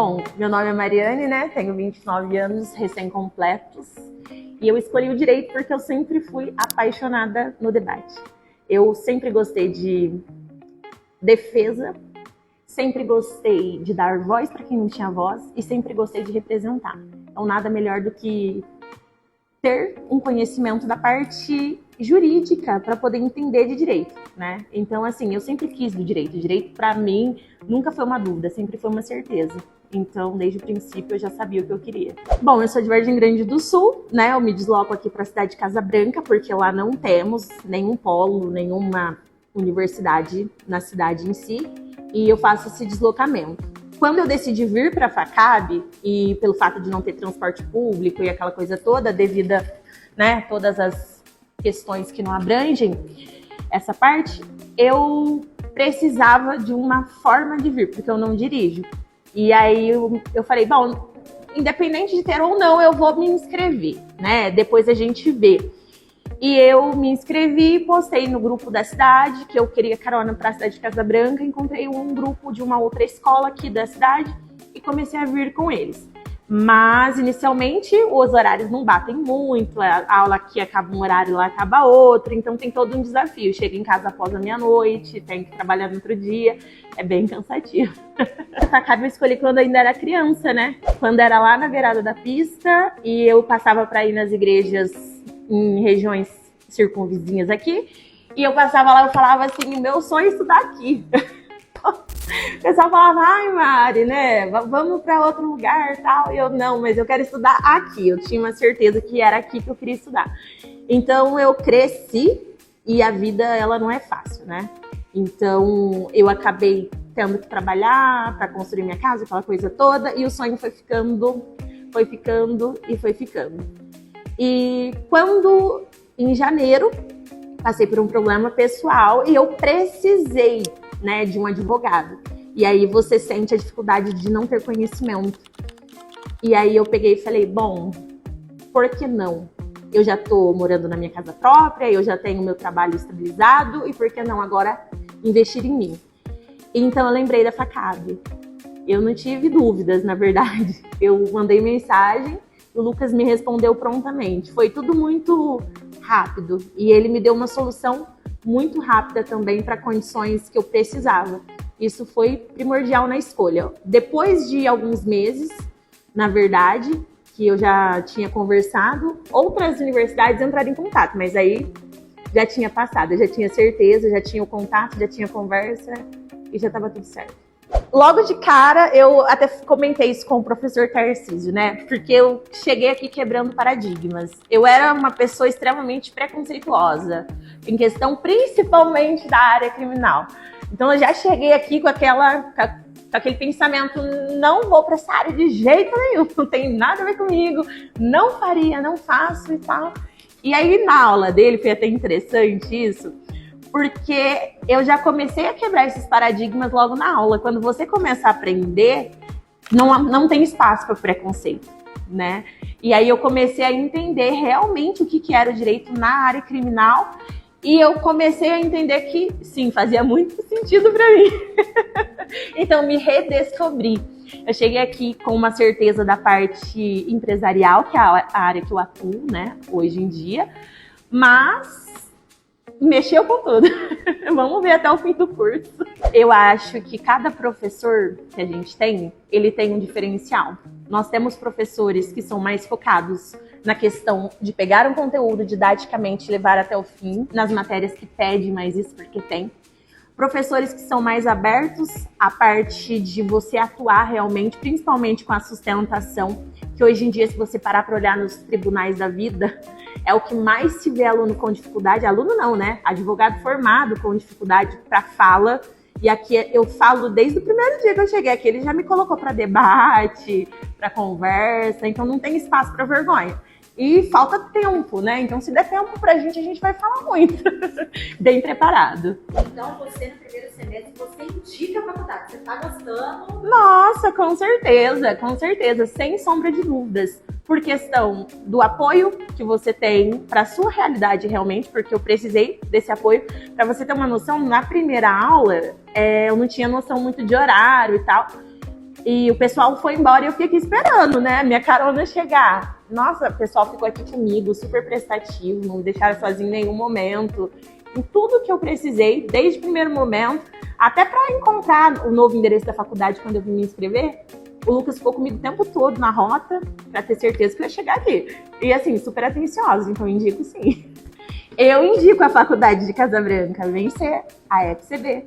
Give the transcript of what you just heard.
Bom, meu nome é Mariane, né? Tenho 29 anos recém-completos e eu escolhi o direito porque eu sempre fui apaixonada no debate. Eu sempre gostei de defesa, sempre gostei de dar voz para quem não tinha voz e sempre gostei de representar. Então, nada melhor do que ter um conhecimento da parte jurídica para poder entender de direito, né? Então, assim, eu sempre quis do direito. O direito, para mim, nunca foi uma dúvida, sempre foi uma certeza. Então, desde o princípio, eu já sabia o que eu queria. Bom, eu sou de Vargem Grande do Sul, né? Eu me desloco aqui para a cidade de Casa Branca, porque lá não temos nenhum polo, nenhuma universidade na cidade em si, e eu faço esse deslocamento. Quando eu decidi vir para a Facab, e pelo fato de não ter transporte público e aquela coisa toda, devido a, né, todas as questões que não abrangem essa parte, eu precisava de uma forma de vir, porque eu não dirijo. E aí eu falei, bom, independente de ter ou não, eu vou me inscrever, né? Depois a gente vê. E eu me inscrevi, postei no grupo da cidade, que eu queria carona para a cidade de Casa Branca, encontrei um grupo de uma outra escola aqui da cidade e comecei a vir com eles. Mas, inicialmente, os horários não batem muito, a aula aqui acaba um horário, lá acaba outro, então tem todo um desafio. Chego em casa após a meia-noite, tenho que trabalhar no outro dia, é bem cansativo. A Facab eu escolhi quando eu ainda era criança, né? Quando era lá na beirada da pista e eu passava para ir nas igrejas em regiões circunvizinhas aqui, e eu passava lá e falava assim, meu sonho é estudar aqui. O pessoal falava, ai Mari, né, vamos para outro lugar e tal, e eu, não, mas eu quero estudar aqui, eu tinha uma certeza que era aqui que eu queria estudar. Então eu cresci, e a vida, ela não é fácil, né? Então eu acabei tendo que trabalhar para construir minha casa, aquela coisa toda, e o sonho foi ficando. E quando, em janeiro, passei por um problema pessoal e eu precisei, né, de um advogado. E aí você sente a dificuldade de não ter conhecimento. E aí eu peguei e falei, bom, por que não? Eu já tô morando na minha casa própria, eu já tenho meu trabalho estabilizado, e por que não agora investir em mim? Então eu lembrei da Facab. Eu não tive dúvidas, na verdade. Eu mandei mensagem, o Lucas me respondeu prontamente. Foi tudo muito rápido e ele me deu uma solução muito rápida também para condições que eu precisava. Isso foi primordial na escolha. Depois de alguns meses, na verdade, que eu já tinha conversado, outras universidades entraram em contato, mas aí já tinha passado, eu já tinha certeza, já tinha o contato, já tinha conversa e já estava tudo certo. Logo de cara, eu até comentei isso com o professor Tarcísio, né? Porque eu cheguei aqui quebrando paradigmas. Eu era uma pessoa extremamente preconceituosa, em questão principalmente da área criminal. Então eu já cheguei aqui com aquele pensamento, não vou para essa área de jeito nenhum, não tem nada a ver comigo, não faria, não faço e tal. E aí na aula dele foi até interessante isso, porque eu já comecei a quebrar esses paradigmas logo na aula. Quando você começa a aprender, não tem espaço para preconceito, né? E aí eu comecei a entender realmente o que era o direito na área criminal e eu comecei a entender que, sim, fazia muito sentido para mim. Então, me redescobri. Eu cheguei aqui com uma certeza da parte empresarial, que é a área que eu atuo, né, hoje em dia, mas mexeu com tudo. Vamos ver até o fim do curso. Eu acho que cada professor que a gente tem, ele tem um diferencial. Nós temos professores que são mais focados na questão de pegar um conteúdo didaticamente e levar até o fim, nas matérias que pedem mais isso, porque tem. Professores que são mais abertos à parte de você atuar realmente, principalmente com a sustentação, que hoje em dia, se você parar para olhar nos tribunais da vida, é o que mais se vê aluno com dificuldade, aluno não, né? Advogado formado com dificuldade para fala. E aqui eu falo desde o primeiro dia que eu cheguei aqui, ele já me colocou para debate, para conversa, então não tem espaço para vergonha. E falta tempo, né? Então, se der tempo pra gente vai falar muito. Bem preparado. Então, você no primeiro semestre, você indica a faculdade, você tá gostando? Nossa, com certeza, sem sombra de dúvidas. Por questão do apoio que você tem para sua realidade realmente, porque eu precisei desse apoio. Para você ter uma noção, na primeira aula, eu não tinha noção muito de horário e tal. E o pessoal foi embora e eu fiquei aqui esperando, né? Minha carona chegar. Nossa, o pessoal ficou aqui comigo, super prestativo, não me deixaram sozinho em nenhum momento. Em tudo que eu precisei, desde o primeiro momento, até para encontrar o novo endereço da faculdade quando eu vim me inscrever, o Lucas ficou comigo o tempo todo na rota, para ter certeza que eu ia chegar aqui. E assim, super atencioso, então eu indico sim. Eu indico a faculdade de Casa Branca, vencer a FCB.